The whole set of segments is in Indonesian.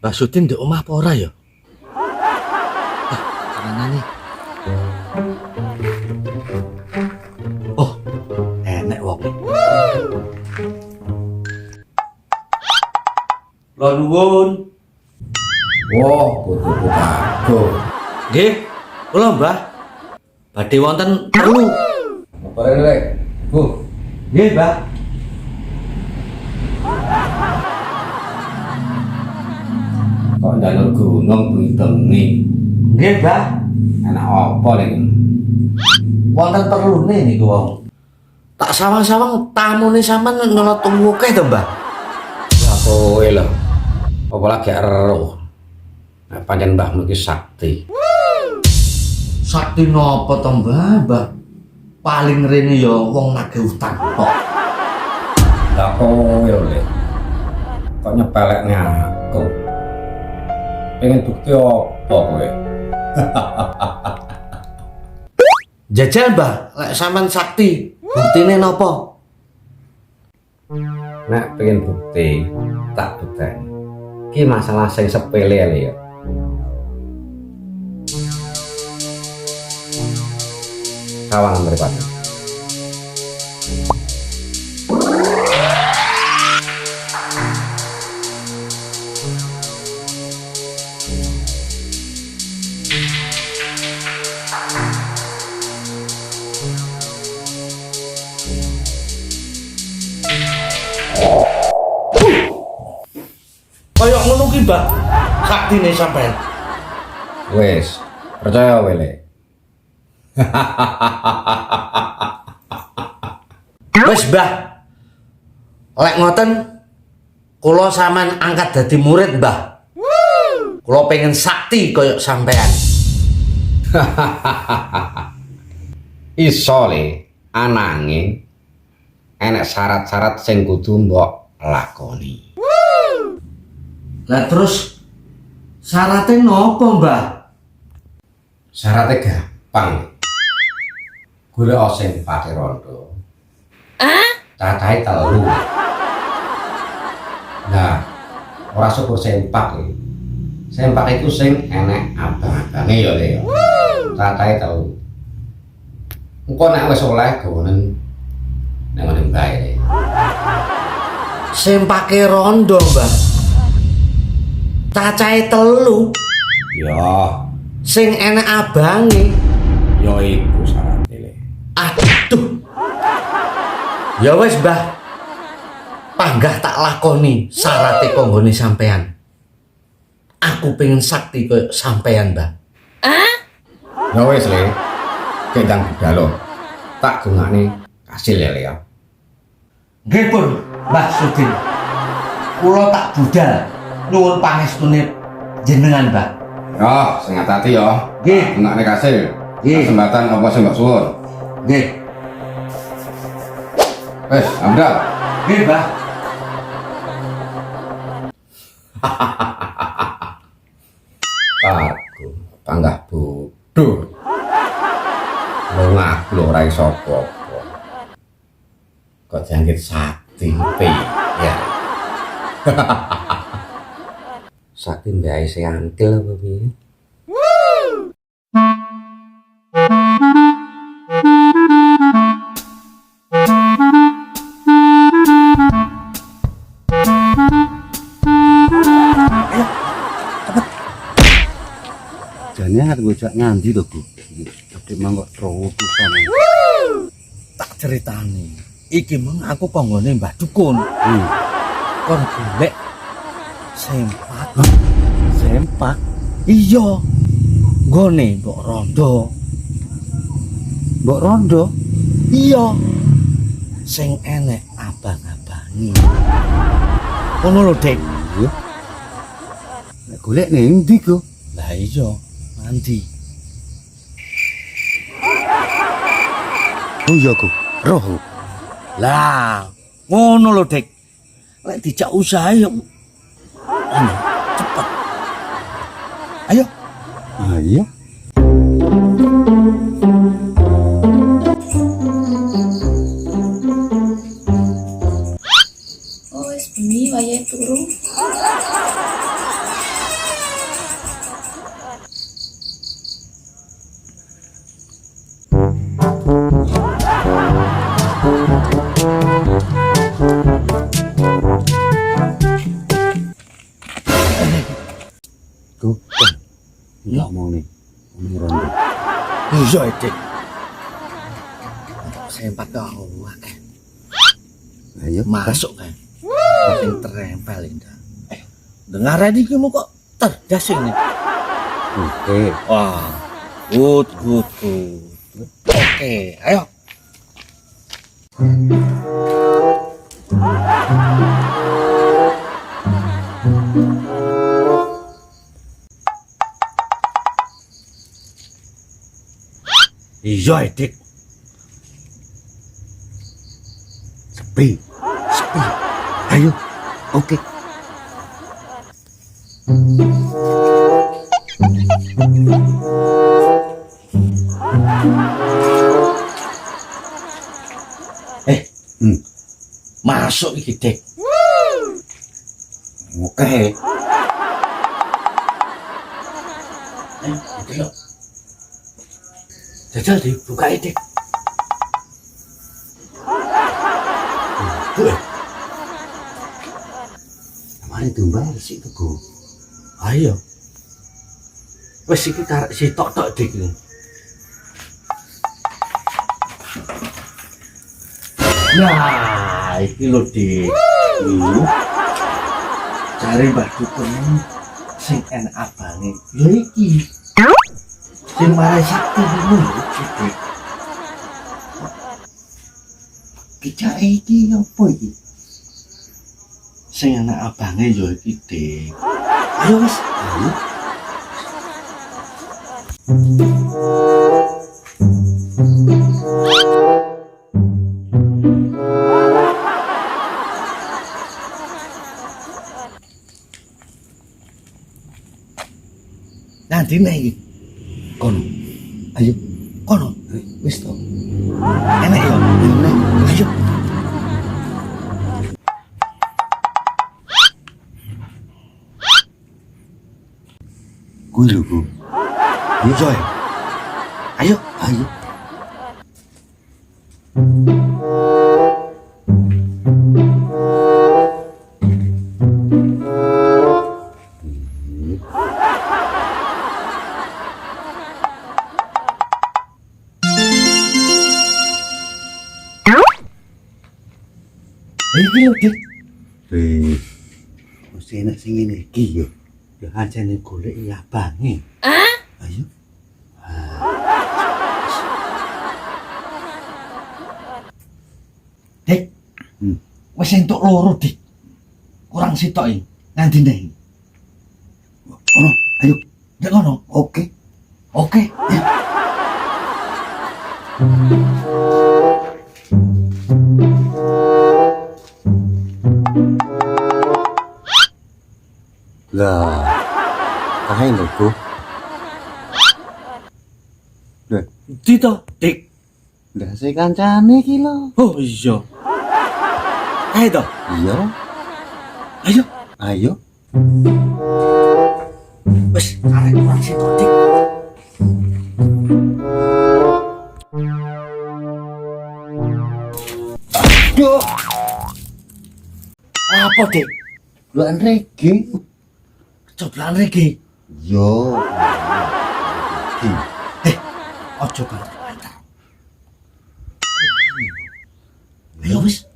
Mbak Sudin di omah apa ora ya? Karena nih. Oh, enek wong. Lho nuwun. Wah, kudu bagus. Nggih, kula Mbah. Badhe wonten perlu. Apa rek? Bu. Nggih, Mbah. Kok njaluk gunung bengi. Nggih, Mbah. Enak apa lagi? Wonten perlune niku wong. Tak sawang-sawang tamune sampean nyolot tumuke to, Mbah. Ya kowe lho. Apa lagi ero? Nah, pancen mbahmu iki sakti. Sakti napa to, Mbah? Mbah paling rene ya wong nagih utang tok. Lah kowe le. Kok nyepelekne aku? Pengen bukti apa kowe? Jajal, Mbah, lek sampean sakti, buktine napa? Nek pengen bukti, tak bukteni. Iki masalah sing sepele ya. Kawangan mripate. Kaya ngono ki, Mbah. Saktine sampean. Wes, percaya wae le. Wes, Mbah. Lek ngoten kula sampean angkat dadi murid, Mbah. Kula pengen sakti kaya sampean. Iso le, ananging enek syarat-syarat sing kudu mbok lakoni. Lah terus syaratnya nopo, Mbah? Syaratnya gampang. Golek sing pake rondo. Cacahe 3. Nah, ora syukur sempak iki. Sempak iku sing enek abang-abange ya le. Cacahe 3. Engko nek wis oleh gawonen nang ngene bae. Sing pake rondo, Mbah. Cacahe 3. Ya, Sing enek abange. ya iku syaratnya le. Aduh. Ya wis, Mbah. Panggah tak lakoni syarate konggone sampean. Aku pengen sakti koyo sampean, Mbah. Ya wis le. Kendang budalo. Tak gungane kasil ya le ya. Nggih pun, Mbah Sudin. Kula tak budal nuwun pangestune jenengan, Mbah. Ya, sing hati ya. Nggih. Gungane kasil. Nggih. Kesempatan apa sing mbok suwun? Nggih. Wes, amdal. Nggih, Mbah. Aku panggah bodoh. Lo ngaku lo ora iso apa-apa. Kok jangkit sakti ya. Sakti mbae sing angkel apa piye? Jane arep ngojak ngandi to, Bu. Tapi mangkok terutusan. Tak ceritani. Iki meng aku konggone Mbah Dukun. Kon golek sempak. Sempak? Iya. Nggone mbok rondo. Mbok rondo? Iya. Sing enek abang-abangi. Ngono lho, Dik. Iya. Nek golek ning ndi, Go? Lah iya, nanti. Oh iya, Go. Roh. Lah, ngono lho, Dik. Lek dijak usaha yo cepet. Ayo. Ah iya. Oh, wis bengi wayahe turu. Iya, Dik. Sempak kau akeh. Ayo Masuk kan. Paling terempel indah. Dengar iki mu kok cerdas ini. oke. Wah. Good. Oke, ayo. Iya, Dik. Sepi. Ayo. Oke. Masuk iki, Dik. Oke. Oke yuk. Jajal dibuka Dik. Tuh, Mari tumbal sik tuku. ayo. Wes iki karek si tok Dik ini. Nah, iki lho Dik. Cari Mbah Dukun sing enak abange. Lho iki. Sing marai sakti ngono lho Dik. Kicak iki opo iki? Sing enak abange yo iki Dik. Ayo wis. Ayo. Nanti nih, kono, ayo, kono, wis to, enak ya, enak, ayo. Kuwi lho, Bu. Ayo coy, ayo. Iki lho Dik. Mesti enak sing ngene iki yo. Ya ancene golek ya abange. Ayo. Dik. Wis entuk loro Dik. Kurang sitok iki. Nganti ndek. Ono, ayo. Ndek ngono. Oke. Oke. Ya. Lah. Kae lho, Bu. Lah, Dito, Dik. lah sing kancane iki lho. Oh iya. Ayo toh. Iya. Ayo. Ayo. Wes, arek kurang sitok Dik. Yo. Apa Dik? Lu regi. Coblaan regi. Yo. Ojo banter-banter. Ayo wis.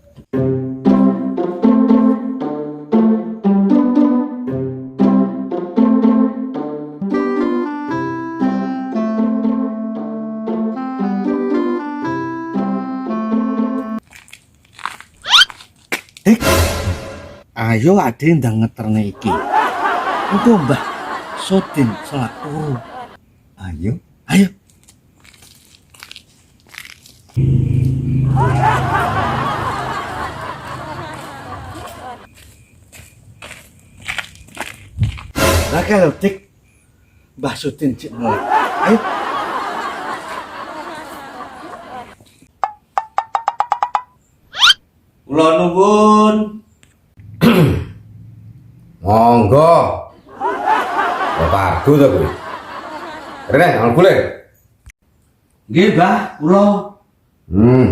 Dik. Ayo ade ndang ngeterne iki. Engko Mbah Sodin selak turu. Ayo. Ayo. Lah kalau Dik Mbah Sudin cek melek. Ayo. Kula nuwun. Monggo. Bapak aku to kuwi. Rene, al kulit. Nggih, Mbah, kula.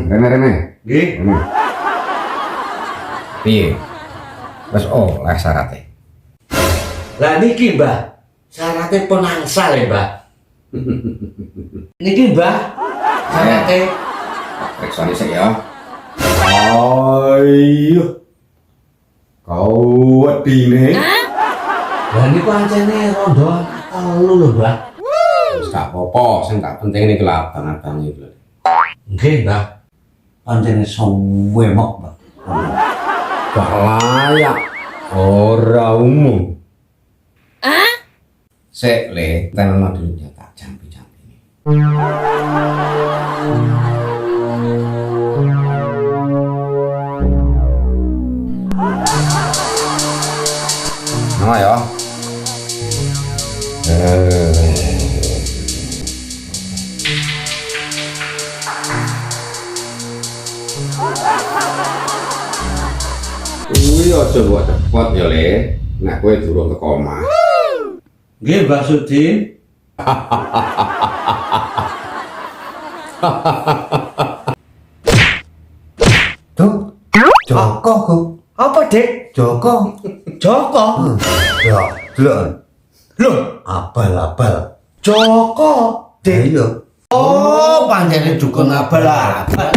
Rene. Nggih. Rene. Piye? Wes oleh syaratnya. Lah niki, Mbah. Syaratnya pun angsal ya, Mbah. Niki Mbah. Sayate. Periksa sik ya. Ayo. Kau wedine. Lah niku ancene rondo telu lho, Mbah. Wis gak apa-apa, sing tak penting iki abang-abang iki lho. Nggih, Mbah. Pancene suwe mok, Mbah. Gak layak. Ora umum. Sik le, tenan dulu ya tak jampi-jampi ini. Nama ya. Kuwi aja buat cepet ya le. Nek kowe durung teko omah. Nggih, Mbah Sudin. Tuh. Joko, Gu. Apa, Dik? Joko. Joko. Ya, delok. Lho, Abal-abal. Joko, Dik. Iya. Oh, pancene dukun abal-abal.